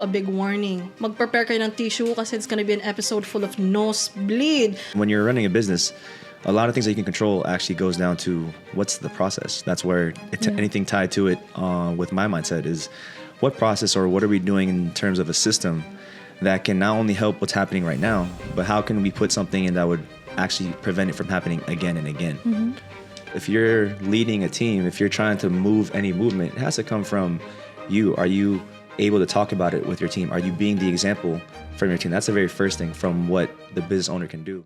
A big warning. Mag-prepare kayo ng tissue kasi it's gonna be an episode full of nosebleed. When you're running a business, a lot of things that you can control actually goes down to what's the process. That's where anything tied to it with my mindset is what process or what are we doing in terms of a system that can not only help what's happening right now, but how can we put something in that would actually prevent it from happening again and again. Mm-hmm. If you're leading a team, if you're trying to move any movement, it has to come from you. Are you able to talk about it with your team? Are you being the example from your team? That's the very first thing from what the business owner can do.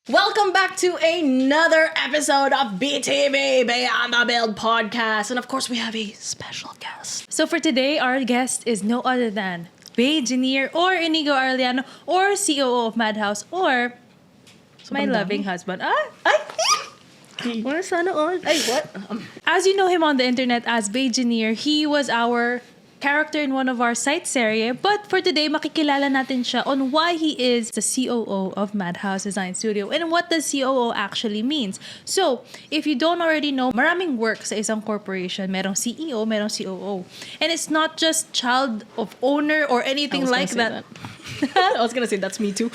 Welcome back to another episode of BTB Beyond the Build podcast. And of course, we have a special guest. So for today, our guest is no other than Baegineer or Iñigo Arellano or COO of Madhouse or my loving husband. Sana all? Ay, what? As you know him on the internet as Baegineer, he was our character in one of our site serye. But for today, makikilala natin siya on why he is the COO of Madhouse Design Studio and what the COO actually means. So, if you don't already know, maraming work sa isang corporation. Merong CEO, merong COO. And it's not just child of owner or anything like that. I was gonna say that's me too.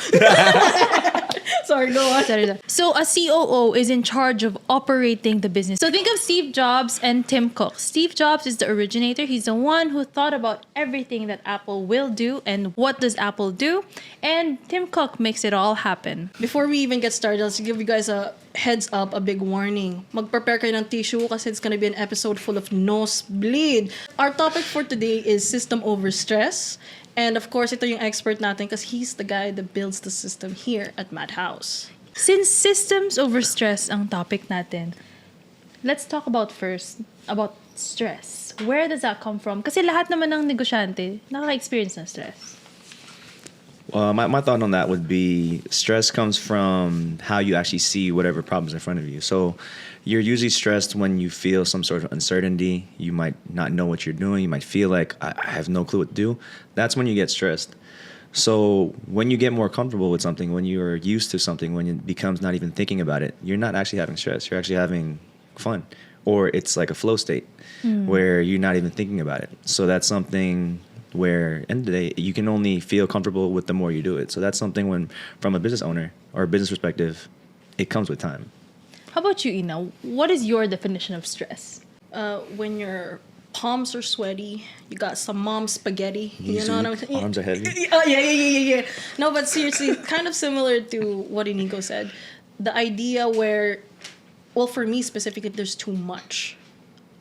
Sorry, go on. So a COO is in charge of operating the business. So think of Steve Jobs and Tim Cook. Steve Jobs is the originator. He's the one who thought about everything that Apple will do and what does Apple do. And Tim Cook makes it all happen. Before we even get started, let's give you guys a heads up, a big warning. Mag-prepare kayo ng tissue kasi it's gonna be an episode full of nosebleed. Our topic for today is system over stress. And of course, ito yung expert natin because he's the guy that builds the system here at Madhouse. Since systems over stress ang topic natin, let's talk about stress. Where does that come from? Kasi lahat naman ng negosyante nakaka-experience ng stress. My thought on that would be stress comes from how you actually see whatever problems in front of you. So you're usually stressed when you feel some sort of uncertainty. You might not know what you're doing. You might feel like, I have no clue what to do. That's when you get stressed. So when you get more comfortable with something, when you're used to something, when it becomes not even thinking about it, you're not actually having stress. You're actually having fun. Or it's like a flow state where you're not even thinking about it. So that's something where, end of the day, you can only feel comfortable with the more you do it. So that's something when, from a business owner or a business perspective, it comes with time. How about you, Ina? What is your definition of stress? When your palms are sweaty, you got some mom spaghetti. You know what I'm saying? Arms are heavy. Oh, yeah. No, but seriously, kind of similar to what Iñigo said. The idea where, well, for me specifically, there's too much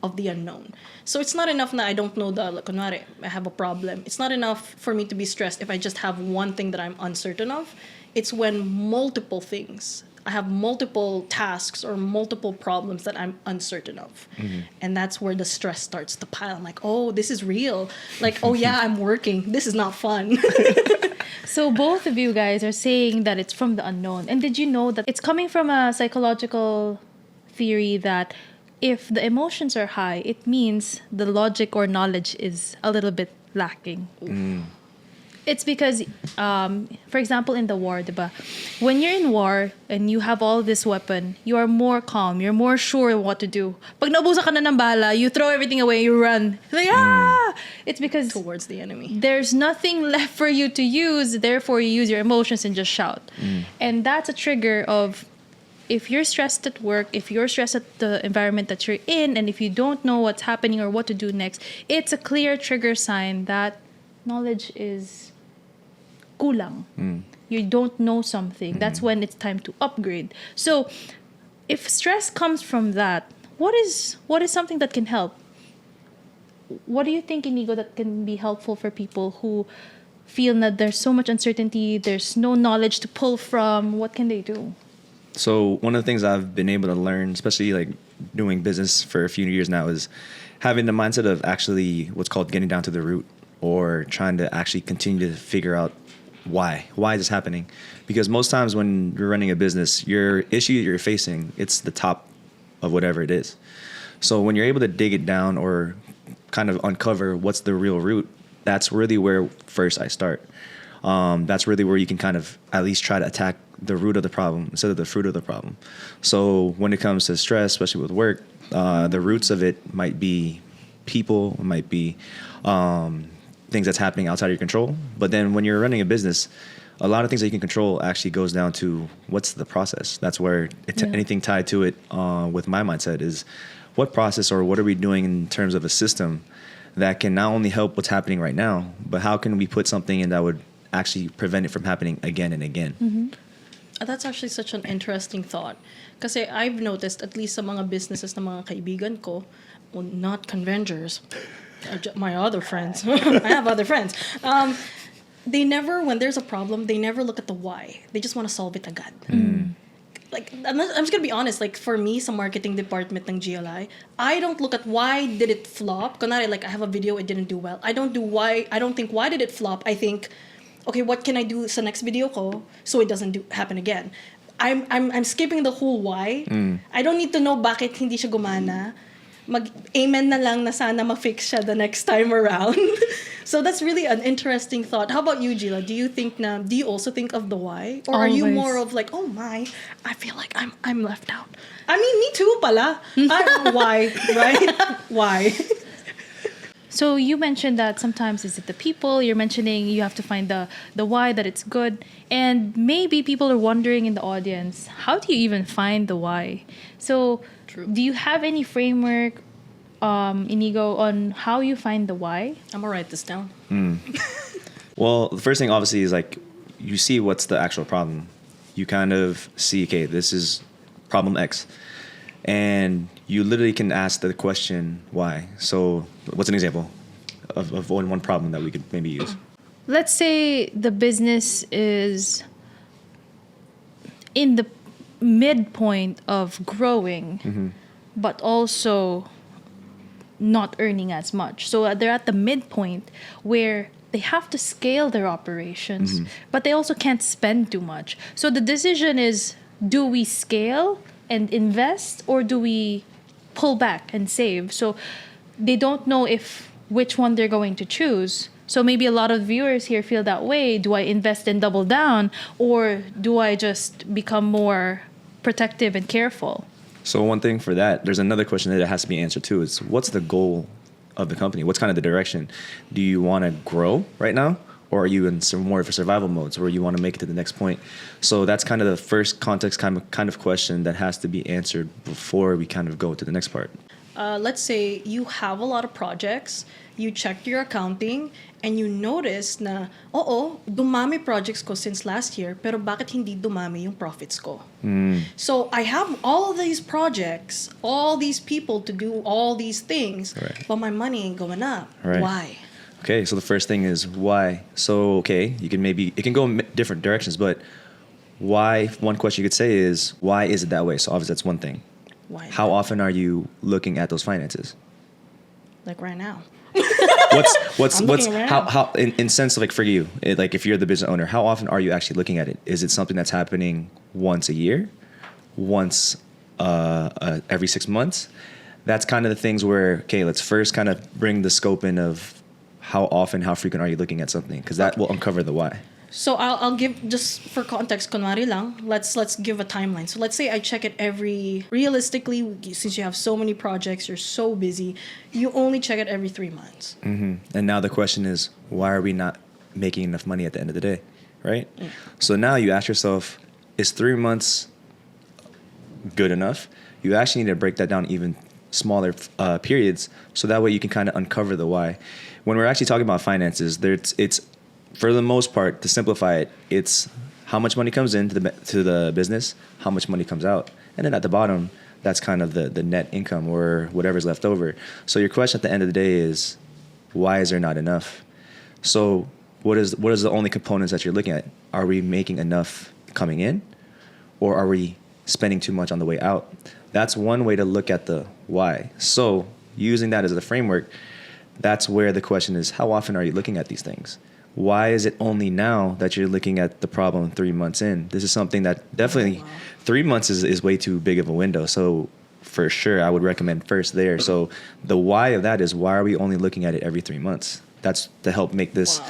of the unknown. So it's not enough na I don't know kunwari, I have a problem. It's not enough for me to be stressed if I just have one thing that I'm uncertain of. It's when multiple things, I have multiple tasks or multiple problems that I'm uncertain of. Mm-hmm. And that's where the stress starts to pile. I'm like, oh, this is real. Like, oh yeah, I'm working. This is not fun. So both of you guys are saying that it's from the unknown. And did you know that it's coming from a psychological theory that if the emotions are high, it means the logic or knowledge is a little bit lacking. It's because, for example, in the war, diba? When you're in war and you have all this weapon, you are more calm. You're more sure what to do. Pag naubusan ka na ng bala, you throw everything away, you run. Like, It's because towards the enemy. There's nothing left for you to use. Therefore, you use your emotions and just shout. And that's a trigger of, if you're stressed at work, if you're stressed at the environment that you're in, and if you don't know what's happening or what to do next, it's a clear trigger sign that knowledge is kulang. You don't know something. That's when it's time to upgrade. So if stress comes from that, what is something that can help? What do you think, Iñigo, that can be helpful for people who feel that there's so much uncertainty, there's no knowledge to pull from? What can they do? So one of the things I've been able to learn, especially like doing business for a few years now, is having the mindset of actually what's called getting down to the root, or trying to actually continue to figure out why is this happening? Because most times when you're running a business, your issue you're facing, it's the top of whatever it is. So when you're able to dig it down or kind of uncover what's the real root, that's really where first I start. That's really where you can kind of at least try to attack the root of the problem instead of the fruit of the problem. So when it comes to stress, especially with work, the roots of it might be people, it might be things that's happening outside of your control. But then when you're running a business, a lot of things that you can control actually goes down to what's the process. That's where anything tied to it with my mindset is what process or what are we doing in terms of a system that can not only help what's happening right now, but how can we put something in that would actually prevent it from happening again and again. Mm-hmm. That's actually such an interesting thought. Kasi I've noticed, at least sa mga businesses ng mga kaibigan ko, well, not convengers, my other friends. I have other friends. They never, when there's a problem, they never look at the why. They just want to solve it agad. Like, I'm just gonna be honest, like, for me, sa marketing department ng GLI, I don't look at why did it flop. Kunwari, like, I have a video, it didn't do well. I don't think why did it flop. I think, okay, what can I do sa next video ko so it doesn't happen again? I'm skipping the whole why. I don't need to know bakit hindi siya gumana. Mag-amen na lang na sana ma-fix siya the next time around. So that's really an interesting thought. How about you, Gila? Do you also think of the why? Or are you Always. more of like, oh my, I feel like I'm left out. I mean, me too pala. Why, right? Why? So you mentioned that sometimes is it the people, you're mentioning you have to find the why, that it's good. And maybe people are wondering in the audience, how do you even find the why? So True. do you have any framework, Iñigo, on how you find the why? I'm gonna write this down. Well, the first thing obviously is like you see what's the actual problem. You kind of see, okay, this is problem X. And you literally can ask the question, why? So what's an example of one problem that we could maybe use? Let's say the business is in the midpoint of growing, but also not earning as much. So they're at the midpoint where they have to scale their operations, but they also can't spend too much. So the decision is, do we scale and invest, or do we pull back and save? So they don't know which one they're going to choose. So maybe a lot of viewers here feel that way. Do I invest and double down, or do I just become more protective and careful? So one thing for that, there's another question that has to be answered too. Is what's the goal of the company? What's kind of the direction? Do you want to grow right now? Or are you in some more of a survival mode where you want to make it to the next point? So that's kind of the first context kind of question that has to be answered before we kind of go to the next part. Let's say you have a lot of projects, you checked your accounting, and you noticed na, dumami projects ko since last year, pero bakit hindi dumami yung profits ko? So I have all of these projects, all these people to do all these things, Right. but my money ain't going up. Right. Why? Okay, so the first thing is why. So, okay, it can go in different directions, but why, one question you could say is, why is it that way? So obviously that's one thing. Why? How often are you looking at those finances? Like right now. What's I'm looking around. how in sense of like for you, like if you're the business owner, how often are you actually looking at it? Is it something that's happening once a year, once every 6 months? That's kind of the things where, okay, let's first kind of bring the scope in of how often, how frequent are you looking at something, because that will uncover the why. So I'll give, just for context, kunwari lang, let's give a timeline. So let's say I check it realistically, since you have so many projects, you're so busy, you only check it every 3 months. And now the question is, why are we not making enough money at the end of the day, right? So now you ask yourself, is 3 months good enough? You actually need to break that down even smaller periods, so that way you can kind of uncover the why. When we're actually talking about finances, it's for the most part, to simplify it, it's how much money comes into the business, how much money comes out, and then at the bottom, that's kind of the net income or whatever's left over. So your question at the end of the day is, why is there not enough? So what is the only components that you're looking at? Are we making enough coming in, or are we spending too much on the way out? That's one way to look at the why. So using that as the framework, that's where the question is, how often are you looking at these things? why is it only now that you're looking at the problem 3 months in? This is something that definitely 3 months is way too big of a window. So for sure, I would recommend first there. So the why of that is, why are we only looking at it every 3 months? That's to help make this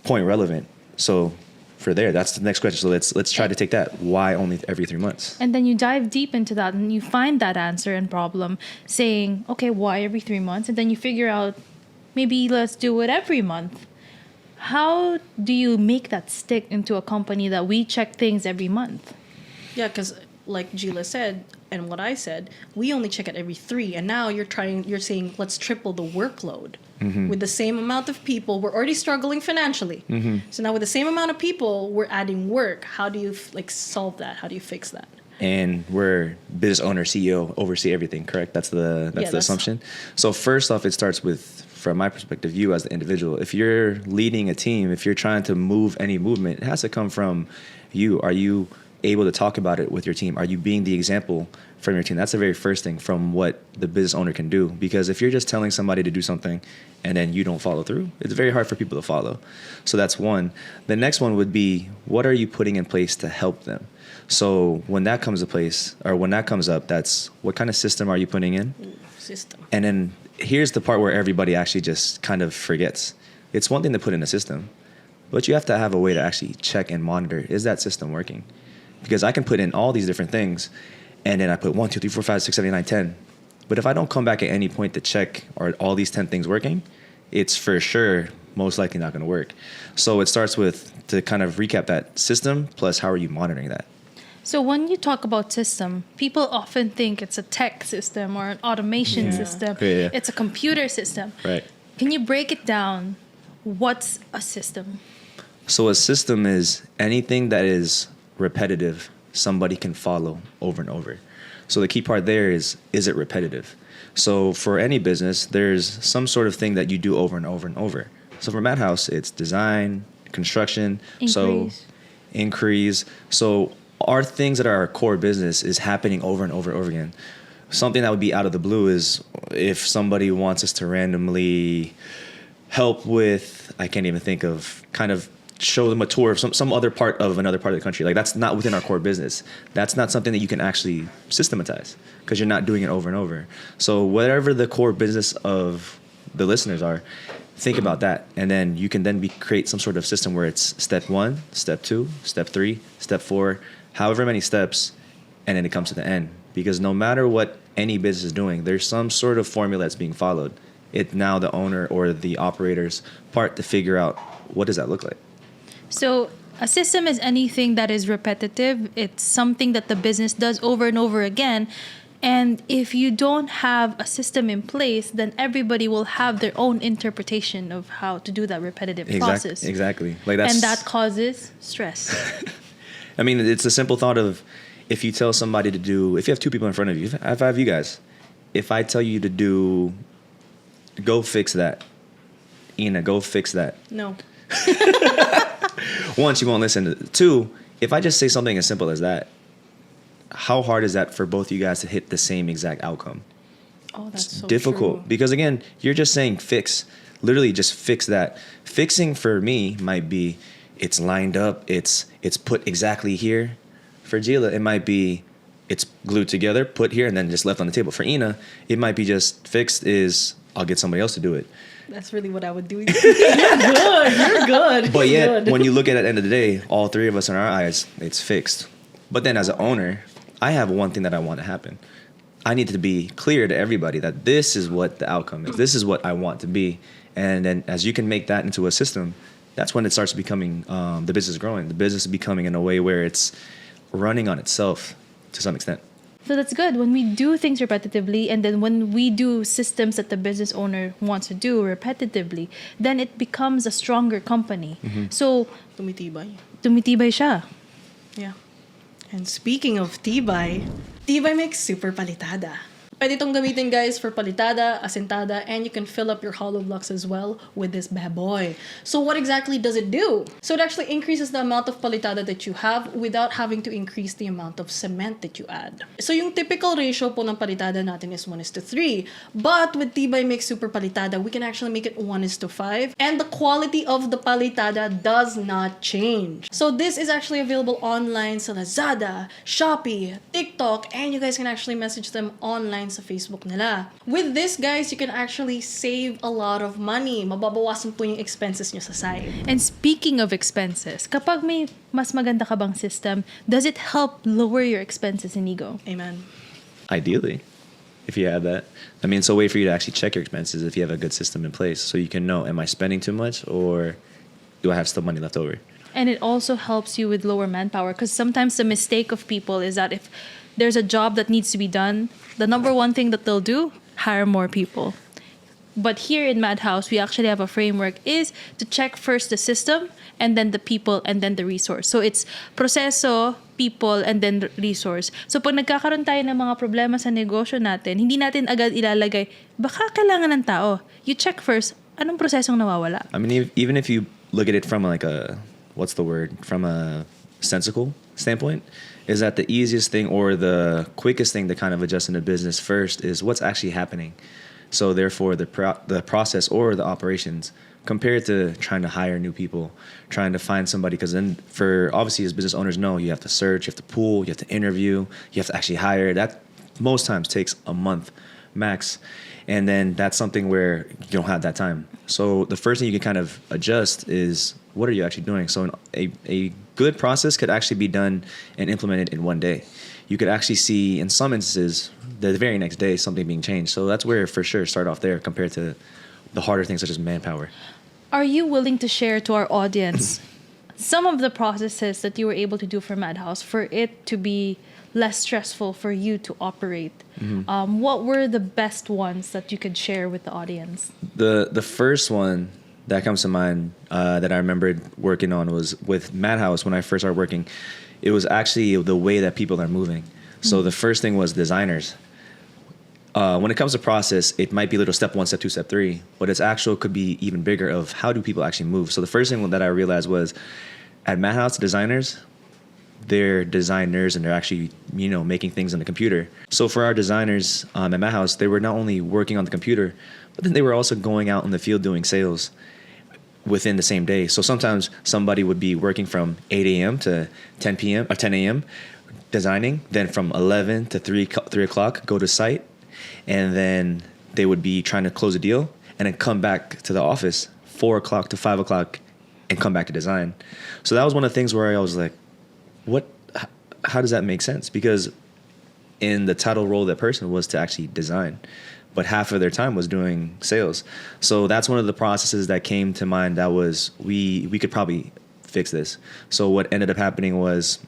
point relevant. So for there, that's the next question. So let's try to take that. Why only every 3 months? And then you dive deep into that and you find that answer and problem, saying, okay, why every 3 months? And then you figure out, maybe let's do it every month. How do you make that stick into a company that we check things every month? Yeah, because like Gila said, and what I said, we only check it every 3, and now you're saying let's triple the workload with the same amount of people. We're already struggling financially, so now with the same amount of people, we're adding work. How do you solve that? How do you fix that? And we're business owner, CEO, oversee everything. Correct? That's the assumption. So first off, it starts with, from my perspective, you as the individual. If you're leading a team, if you're trying to move any movement, it has to come from you. Are you able to talk about it with your team? Are you being the example from your team? That's the very first thing from what the business owner can do. Because if you're just telling somebody to do something and then you don't follow through, it's very hard for people to follow. So that's one. The next one would be, what are you putting in place to help them? So when that comes to place, or when that comes up, that's, what kind of system are you putting in? System. And then here's the part where everybody actually just kind of forgets. It's one thing to put in a system, but you have to have a way to actually check and monitor, is that system working? Because I can put in all these different things, and then I put 1, 2, 3, 4, 5, 6, 7, 8, 9, 10. But if I don't come back at any point to check, are all these 10 things working, it's for sure most likely not going to work. So it starts with, to kind of recap that system, plus how are you monitoring that? So when you talk about system, people often think it's a tech system or an automation system. Yeah. It's a computer system. Right. Can you break it down? What's a system? So a system is anything that is repetitive, somebody can follow over and over. So the key part there is it repetitive? So for any business, there's some sort of thing that you do over and over and over. So for Madhouse, it's design, construction, inquiries. So our things that are our core business is happening over and over and over again. Something that would be out of the blue is if somebody wants us to randomly help with, I can't even think of, kind of show them a tour of some other part of another part of the country. Like, that's not within our core business. That's not something that you can actually systematize because you're not doing it over and over. So whatever the core business of the listeners are, think about that. And then you can then create some sort of system where it's step 1, step 2, step 3, step 4, however many steps, and then it comes to the end. Because no matter what any business is doing, there's some sort of formula that's being followed. It's now the owner or the operator's part to figure out, what does that look like? So a system is anything that is repetitive. It's something that the business does over and over again. And if you don't have a system in place, then everybody will have their own interpretation of how to do that repetitive process. Exactly. And that causes stress. I mean, it's a simple thought of, if you tell somebody to do, if you have 2 people in front of you, if I have you guys, if I tell you to do, go fix that, Ina, go fix that. No. 1, you won't listen. 2, if I just say something as simple as that, how hard is that for both you guys to hit the same exact outcome? Oh, that's so difficult. true. Because again, you're just saying fix, literally just fix that. Fixing for me might be, it's lined up, it's put exactly here. For Gila, it might be, it's glued together, put here, and then just left on the table. For Ina, it might be just fixed is, I'll get somebody else to do it. That's really what I would do. You're good. You're good. But You're yet, good. when you look at it at the end of the day, all 3 of us in our eyes, it's fixed. But then as an owner, I have one thing that I want to happen. I need to be clear to everybody that this is what the outcome is. This is what I want to be. And then as you can make that into a system, that's when it starts becoming, the business is growing. The business is becoming in a way where it's running on itself to some extent. So that's good. When we do things repetitively, and then when we do systems that the business owner wants to do repetitively, then it becomes a stronger company. So, Tumitibay. tumitibay siya. Yeah. And speaking of tibay, tibay makes super palitada. Pwede itong gamitin, guys, for palitada, asentada, and you can fill up your hollow blocks as well with this bad boy. So what exactly does it do? So it actually increases the amount of palitada that you have without having to increase the amount of cement that you add. So yung typical ratio po ng palitada natin is 1:3. But with Tibay Mix Super Palitada, we can actually make it 1:5. And the quality of the palitada does not change. So this is actually available online sa Lazada, Shopee, TikTok, and you guys can actually message them online sa Facebook nila. With this, guys, you can actually save a lot of money. Mababawasan po yung expenses nyo sa side. And speaking of expenses, kapag may mas maganda ka bang system, does it help lower your expenses, Iñigo? Amen. Ideally, if you have that. I mean, it's a way for you to actually check your expenses if you have a good system in place, so you can know, am I spending too much or do I have still money left over? And it also helps you with lower manpower, because sometimes the mistake of people is that if there's a job that needs to be done, the number one thing that they'll do, hire more people. But here in Madhouse, we actually have a framework is to check first the system and then the people and then the resource. So it's proseso, people, and then resource. So pag nagkakaroon tayo ng mga problema sa negosyo natin, hindi natin agad ilalagay, baka kailangan ng tao. You check first, anong prosesong nawawala? I mean, even if you look at it from like a, what's the word? From a sensical standpoint, is that the easiest thing or the quickest thing to kind of adjust in a business first is what's actually happening. So therefore, the process or the operations compared to trying to hire new people, trying to find somebody, because then for obviously as business owners know, you have to search, you have to pool, you have to interview, you have to actually hire. That most times takes a month max. And then that's something where you don't have that time. So the first thing you can kind of adjust is what are you actually doing? So a good process could actually be done and implemented in one day. You could actually see in some instances the very next day something being changed. So that's where for sure start off there compared to the harder things such as manpower. Are you willing to share to our audience some of the processes that you were able to do for Madhouse for it to be less stressful for you to operate? What were the best ones that you could share with the audience? The first one that comes to mind that I remembered working on was with Madhouse when I first started working. It was actually the way that people are moving. So the first thing was designers. When it comes to process, it might be a little step 1, step 2, step 3, but its actual could be even bigger of how do people actually move. So the first thing that I realized was at Madhouse, designers, they're designers and they're actually, making things on the computer. So for our designers at Madhouse, they were not only working on the computer, but then they were also going out in the field doing sales within the same day. So sometimes somebody would be working from 8 a.m. to 10 p.m. or 10 a.m. designing, then from 11 to 3 o'clock go to site, and then they would be trying to close a deal and then come back to the office 4 o'clock to 5 o'clock and come back to design. So that was one of the things where I was like, how does that make sense? Because in the title role of that person was to actually design, but half of their time was doing sales. So that's one of the processes that came to mind that was, we could probably fix this. So what ended up happening was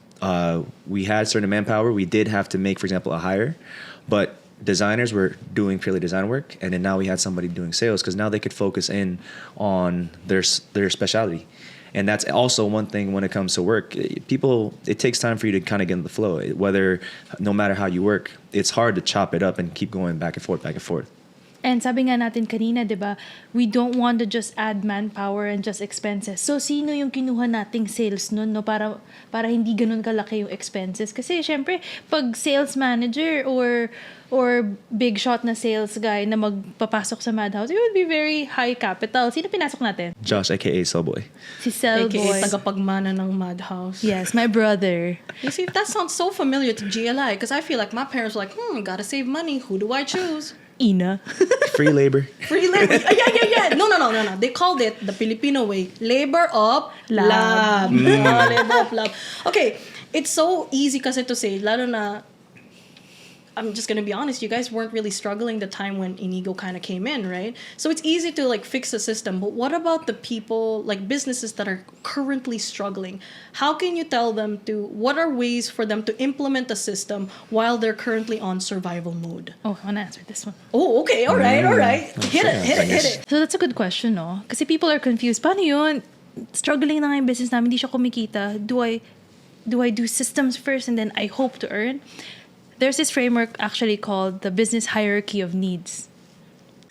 we had certain manpower. We did have to make, for example, a hire, but designers were doing purely design work. And then now we had somebody doing sales because now they could focus in on their specialty. And that's also one thing when it comes to work. It takes time for you to kind of get in the flow. No matter how you work, it's hard to chop it up and keep going back and forth, back and forth. And sabi nga natin kanina, di ba, we don't want to just add manpower and just expenses. So, sino yung kinuha nating sales nun, no? Para hindi ganun kalaki yung expenses. Kasi, syempre, pag sales manager or big shot na sales guy na magpapasok sa Madhouse, it would be very high capital. Sino pinasok natin? Josh, aka Cellboy. Si Cellboy. AKA tagapagmana ng Madhouse. Yes, my brother. You see, that sounds so familiar to GLI because I feel like my parents were like, gotta save money. Who do I choose? Ina. Free labor. Free labor. Yeah. No. They called it the Filipino way. Labor of love. Labor of love. Okay, it's so easy kasi to say, lalo na, I'm just gonna be honest, you guys weren't really struggling the time when Iñigo kind of came in, right? So it's easy to fix the system, but what about the people, businesses that are currently struggling? How can you tell them what are ways for them to implement a system while they're currently on survival mode? Oh, I want to answer this one. Oh, okay, all right. Hit it. So that's a good question, no? Kasi people are confused. Paano yun? Struggling na nga yung business namin, hindi siya kumikita. Do I do systems first and then I hope to earn? there's this framework actually called the business hierarchy of needs.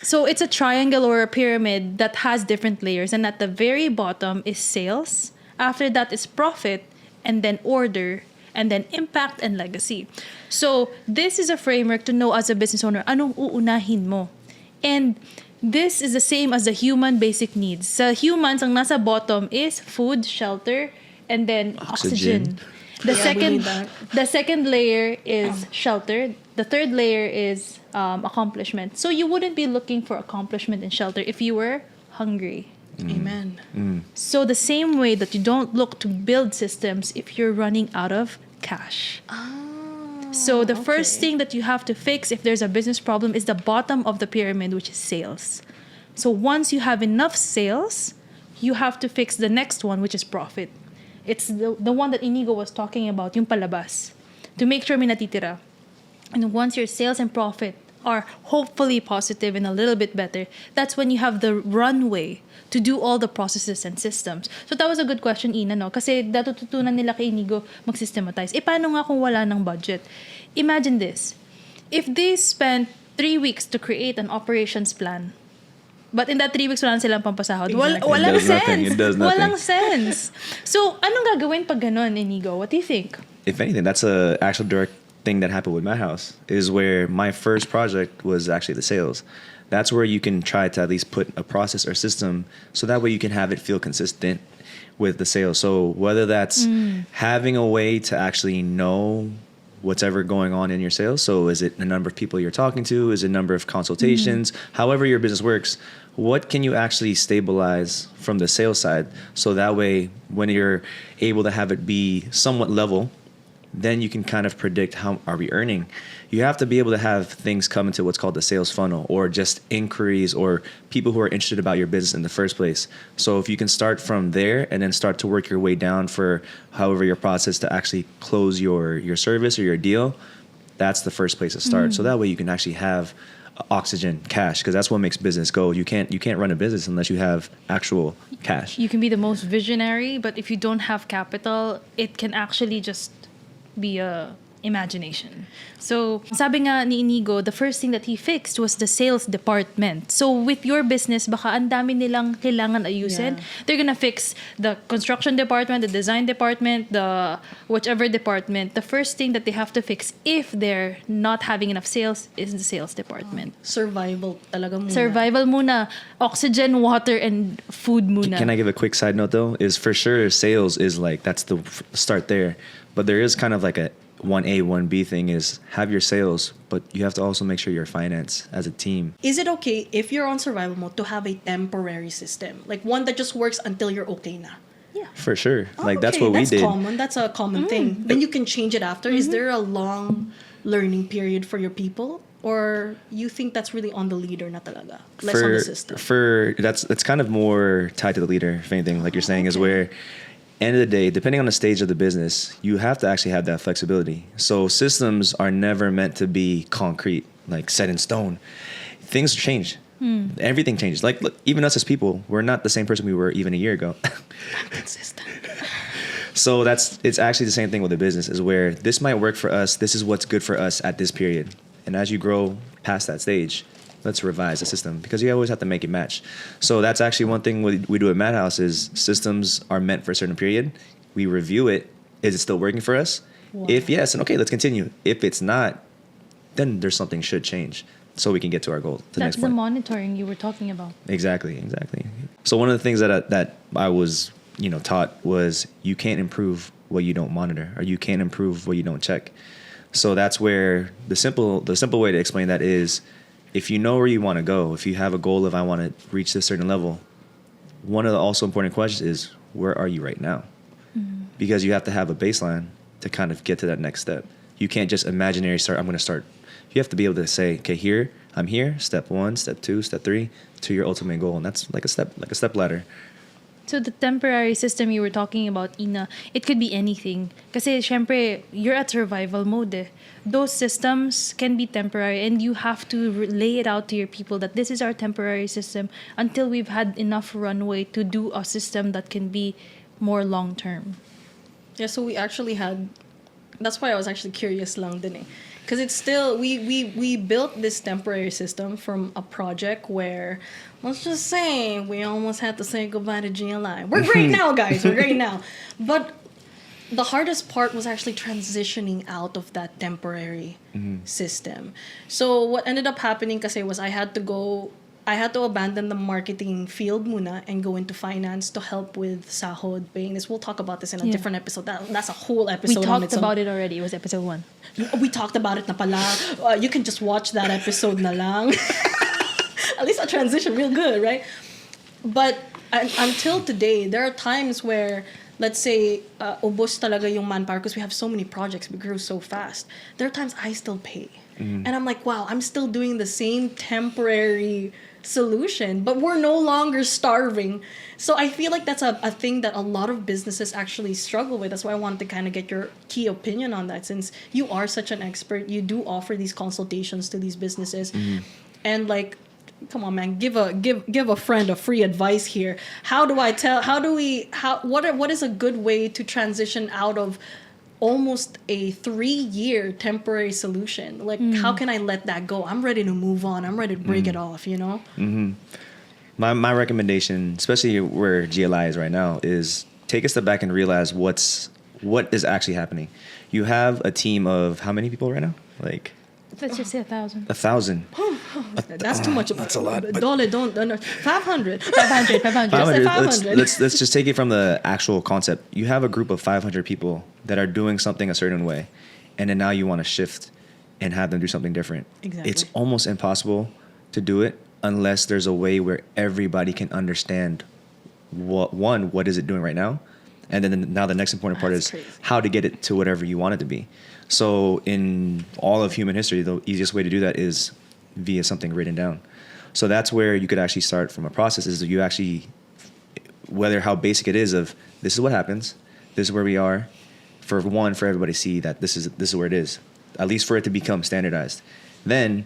So it's a triangle or a pyramid that has different layers, and at the very bottom is sales. After that is profit, and then order, and then impact and legacy. So this is a framework to know as a business owner, anong uunahin mo. And this is the same as the human basic needs. Sa humans, ang nasa bottom is food, shelter, and then oxygen. The Yeah, we second need that. the second layer is shelter. The third layer is accomplishment. So you wouldn't be looking for accomplishment and shelter if you were hungry. Amen. So the same way that you don't look to build systems if you're running out of cash. So the first thing that you have to fix if there's a business problem is the bottom of the pyramid, which is sales. So once you have enough sales, you have to fix the next one, which is profit. It's the one that Iñigo was talking about, yung palabas, to make sure may natitira. And once your sales and profit are hopefully positive and a little bit better, that's when you have the runway to do all the processes and systems. So that was a good question, Ina, no? Kasi natututunan nila kay Iñigo mag-systematize. E paano nga kung wala ng budget? Imagine this. If they spent 3 weeks to create an operations plan, but in that 3 weeks, wala na silang pampasahod. Exactly. Walang It does nothing. sense. It does nothing. Walang sense. So, anong gagawin pag ganun, Iñigo? What do you think? If anything, that's a actual direct thing that happened with Madhouse, is where my first project was actually the sales. That's where you can try to at least put a process or system so that way you can have it feel consistent with the sales. So whether that's having a way to actually know what's ever going on in your sales. So is it the number of people you're talking to? Is it number of consultations? However your business works, what can you actually stabilize from the sales side? So that way, when you're able to have it be somewhat level, then you can kind of predict how are we earning. You have to be able to have things come into what's called the sales funnel, or just inquiries or people who are interested about your business in the first place. So if you can start from there and then start to work your way down for however your process to actually close your service or your deal, that's the first place to start. So that way you can actually have oxygen, cash, because that's what makes business go. You can't run a business unless you have actual cash. You can be the most visionary, but if you don't have capital, it can actually just be a imagination. So, sabi nga ni Iñigo, the first thing that he fixed was the sales department. So, with your business, baka ang dami nilang kailangan ayusin. Yeah. They're gonna fix the construction department, the design department, the whichever department. The first thing that they have to fix if they're not having enough sales is the sales department. Survival talaga muna. Survival muna. Oxygen, water, and food muna. Can I give a quick side note though? Is for sure sales is like, that's the start there. But there is kind of like a 1A, 1B thing is have your sales, but you have to also make sure your finance as a team. Is it okay if you're on survival mode to have a temporary system? Like one that just works until you're okay na? For sure. Oh, Like that's okay, what we did. Common. That's a common thing. Then you can change it after. Is there a long learning period for your people? Or you think that's really on the leader na talaga? Less on the system? That's kind of more tied to the leader, if anything, like you're saying, is Okay. where end of the day, depending on the stage of the business, you have to actually have that flexibility. So systems are never meant to be concrete, like set in stone. Things change. Everything changes. Like look, even us as people, we're not the same person we were even a year ago. Consistent. So it's actually the same thing with the business, is where this might work for us. This is what's good for us at this period. And as you grow past that stage, let's revise the system, because you always have to make it match. So that's actually one thing we do at Madhouse is systems are meant for a certain period. We review it. Is it still working for us? Wow. If yes, then okay, let's continue. If it's not, then there's something should change so we can get to our goal. To the That's next the point. monitoring you were talking about. Exactly. So one of the things that I was taught was you can't improve what you don't monitor, or you can't improve what you don't check. So that's where the simple way to explain that is, if you know where you want to go, if you have a goal of I want to reach this certain level, one of the also important questions is, where are you right now? Because you have to have a baseline to kind of get to that next step. You can't just imaginary start, I'm going to start. You have to be able to say, okay, I'm here, step 1, step 2, step 3, to your ultimate goal. And that's like a step ladder. So the temporary system you were talking about, Ina, it could be anything. Kasi syempre, you're at survival mode eh. Those systems can be temporary, and you have to lay it out to your people that this is our temporary system until we've had enough runway to do a system that can be more long-term. Yeah, so we actually had... That's why I was actually curious lang din eh. because it's still we built this temporary system from a project where, let's just say, we almost had to say goodbye to GLI. We're great now, guys. We're great now, but the hardest part was actually transitioning out of that temporary system. So what ended up happening kasi was I had to abandon the marketing field muna and go into finance to help with sahod, paying this. We'll talk about this in a different episode. That's a whole episode. We talked about it already. It was episode 1. We talked about it na pala. You can just watch that episode na lang. At least I transition real good, right? But until today, there are times where, let's say, ubos talaga yung manpower because we have so many projects. We grew so fast. There are times I still pay. And I'm like, wow, I'm still doing the same temporary solution, but we're no longer starving. So I feel like that's a thing that a lot of businesses actually struggle with. That's why I wanted to kind of get your key opinion on that, since you are such an expert. You do offer these consultations to these businesses. And like, come on, man, give a friend a free advice here. What is a good way to transition out of almost a 3-year temporary solution? Like, how can I let that go? I'm ready to move on. I'm ready to break it off, you know? My recommendation, especially where GLI is right now, is take a step back and realize what is actually happening. You have a team of how many people right now? Like, Let's just say 1,000. 1,000. That's too much. That's a lot. Don't 500. 500. Let's just take it from the actual concept. You have a group of 500 people that are doing something a certain way, and then now you want to shift and have them do something different. Exactly. It's almost impossible to do it unless there's a way where everybody can understand what is it doing right now, and then now the next important part is crazy. how to get it to whatever you want it to be. So in all of human history, the easiest way to do that is via something written down. So that's where you could actually start from a process, is that you actually, whether how basic it is, of this is what happens, this is where we are, for everybody to see that this is where it is, at least for it to become standardized. Then,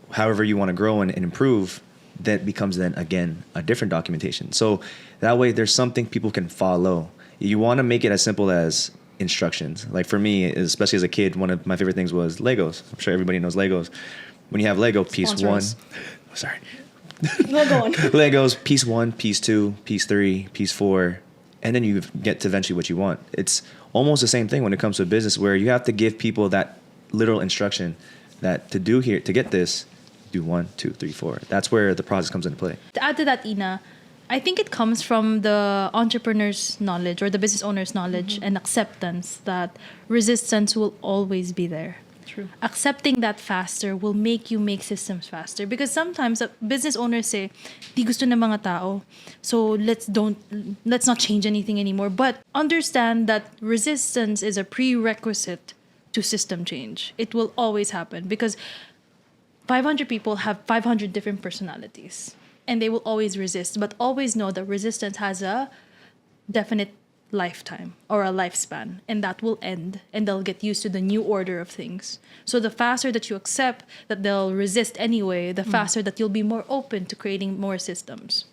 however you want to grow and improve, that becomes then again a different documentation. So that way there's something people can follow. You want to make it as simple as instructions. Like for me, especially as a kid, one of my favorite things was Legos. I'm sure everybody knows Legos. When you have Lego piece Sponsor 1, us. sorry, No, go on. Legos piece 1, piece 2, piece 3, piece 4, and then you get to eventually what you want. It's almost the same thing when it comes to a business, where you have to give people that literal instruction that to get this, do 1, 2, 3, 4. That's where the process comes into play. To add to that, Ina, I think it comes from the entrepreneur's knowledge or the business owner's knowledge and acceptance that resistance will always be there. True. Accepting that faster will make you make systems faster, because sometimes business owners say, "Di gusto ng mga tao, so let's not change anything anymore." But understand that resistance is a prerequisite to system change. It will always happen because 500 people have 500 different personalities, and they will always resist. But always know that resistance has a definite lifetime or a lifespan, and that will end, and they'll get used to the new order of things. So the faster that you accept that they'll resist anyway, the faster that you'll be more open to creating more systems.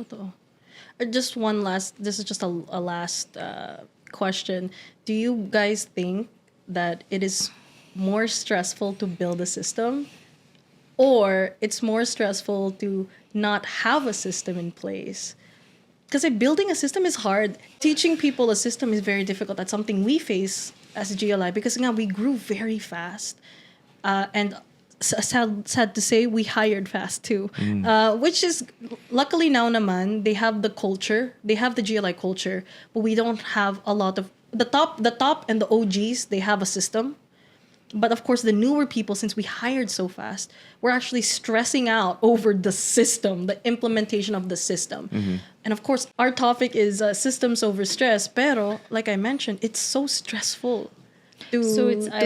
Totoo. Just one last, this is just a last question. Do you guys think that it is more stressful to build a system, or it's more stressful to not have a system in place? Because building a system is hard. Teaching people a system is very difficult. That's something we face as GLI, because now we grew very fast. And sad to say, we hired fast too. Which is, luckily now naman, they have the culture. They have the GLI culture. But we don't have a lot of... The top and the OGs, they have a system. But of course, the newer people, since we hired so fast, we're actually stressing out over the system, the implementation of the system. And of course, our topic is systems over stress. Pero, like I mentioned, it's so stressful to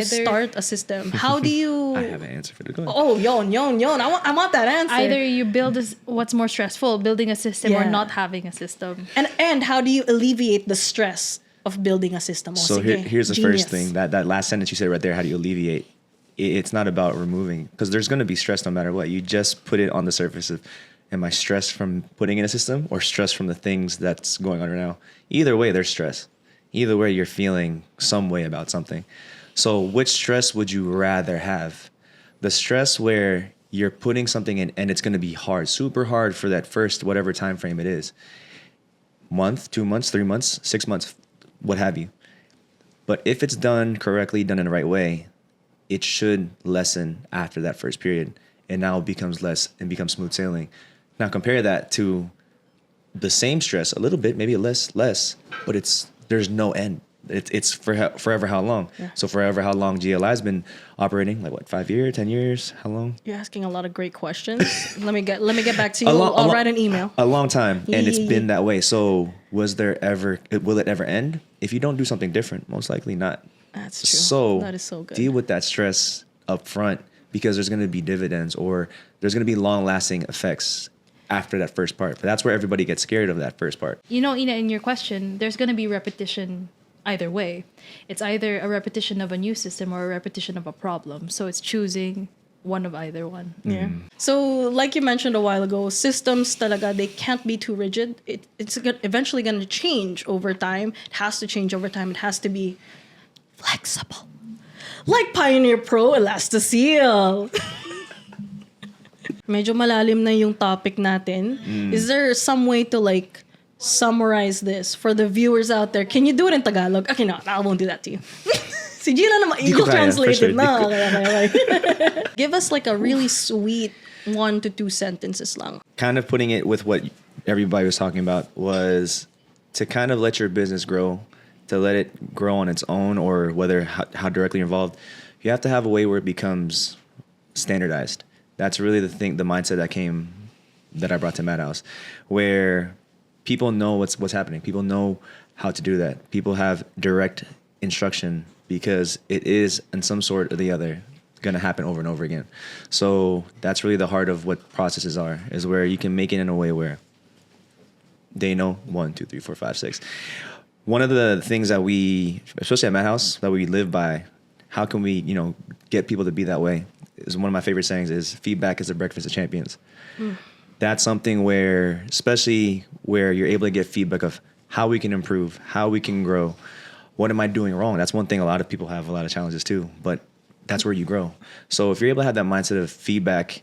start a system. How do you... I have an answer for the question. Oh, yon. I want that answer. Either you build what's more stressful, building a system or Yeah. not having a system. And how do you alleviate the stress of building a system? So here's the first thing. That last sentence you said right there, how do you alleviate? It's not about removing, because there's going to be stress no matter what. You just put it on the surface of, am I stressed from putting in a system or stressed from the things that's going on right now? Either way, there's stress. Either way, you're feeling some way about something. So which stress would you rather have? The stress where you're putting something in and it's going to be hard, super hard for that first whatever time frame it is. Month, 2 months, 3 months, 6 months, what have you. But if it's done correctly, done in the right way, it should lessen after that first period. And now it becomes less and becomes smooth sailing. Now compare that to the same stress, a little bit, maybe less, but there's no end. It's forever how long? Yeah. So forever how long GLI's been operating? Like what, 5 years, 10 years? How long? You're asking a lot of great questions. let me get back to you. I'll write an email. A long time, and it's Yeah. been that way. So will it ever end? If you don't do something different, most likely not. That's true. So that is so good. deal with that stress up front, because there's going to be dividends, or there's going to be long-lasting effects after that first part. But that's where everybody gets scared of that first part. You know, Ina, in your question, there's going to be repetition either way. It's either a repetition of a new system or a repetition of a problem. So it's choosing one of either one. Yeah. So, like you mentioned a while ago, systems talaga, they can't be too rigid. It's eventually going to change over time. It has to change over time. It has to be flexible. Like Pioneer Pro Elastoseal. Medyo malalim na yung topic natin. Is there some way to like summarize this for the viewers out there? Can you do it in Tagalog? Okay, no, I won't do that to you. Si Gina naman, Di ko you'll kaya, translate for sure. it. No, okay. Give us like a really sweet 1 to 2 sentences lang. Kind of putting it with what everybody was talking about was to kind of let your business grow, to let it grow on its own, or whether how directly involved. You have to have a way where it becomes standardized. That's really the mindset that I brought to Madhouse, where people know what's happening. People know how to do that. People have direct instruction, because it is in some sort or the other going to happen over and over again. So that's really the heart of what processes are, is where you can make it in a way where they know 1, 2, 3, 4, 5, 6. One of the things that we, especially at Madhouse, that we live by, how can we, get people to be that way, is one of my favorite sayings is feedback is the breakfast of champions. That's something where, especially where you're able to get feedback of how we can improve, how we can grow. What am I doing wrong? That's one thing a lot of people have a lot of challenges too, but that's where you grow. So if you're able to have that mindset of feedback,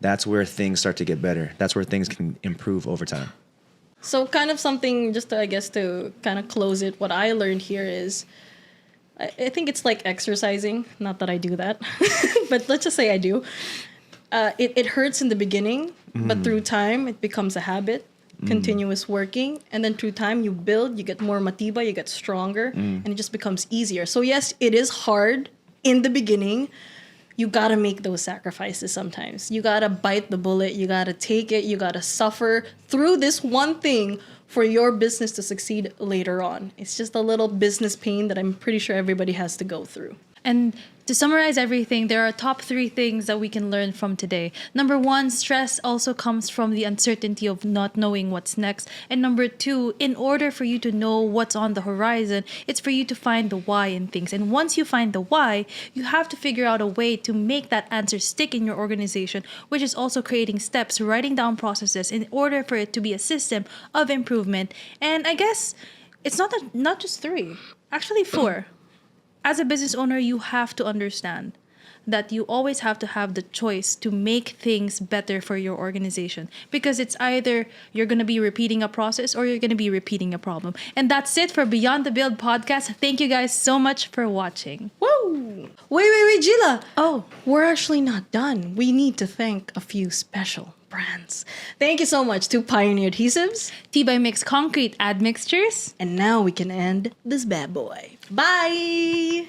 that's where things start to get better. That's where things can improve over time. So kind of something, just to, I guess, to kind of close it, what I learned here is, I think it's like exercising. Not that I do that, but let's just say I do. It hurts in the beginning, but through time, it becomes a habit, continuous working. And then through time, you build, you get more matiba, you get stronger, and it just becomes easier. So yes, it is hard in the beginning. You got to make those sacrifices sometimes. You got to bite the bullet. You got to take it. You got to suffer through this one thing for your business to succeed later on. It's just a little business pain that I'm pretty sure everybody has to go through. And to summarize everything, there are top 3 things that we can learn from today. Number 1, stress also comes from the uncertainty of not knowing what's next. And number 2, in order for you to know what's on the horizon, it's for you to find the why in things. And once you find the why, you have to figure out a way to make that answer stick in your organization, which is also creating steps, writing down processes in order for it to be a system of improvement. And I guess it's not just 3, actually 4. As a business owner, you have to understand that you always have to have the choice to make things better for your organization, because it's either you're going to be repeating a process or you're going to be repeating a problem. And that's it for Beyond the Build podcast. Thank you guys so much for watching. Woo! Wait, Gila. Oh, We're actually not done. We need to thank a few special brands. Thank you so much to Pioneer Adhesives. T-by Mix Concrete Admixtures. And now we can end this bad boy. Bye!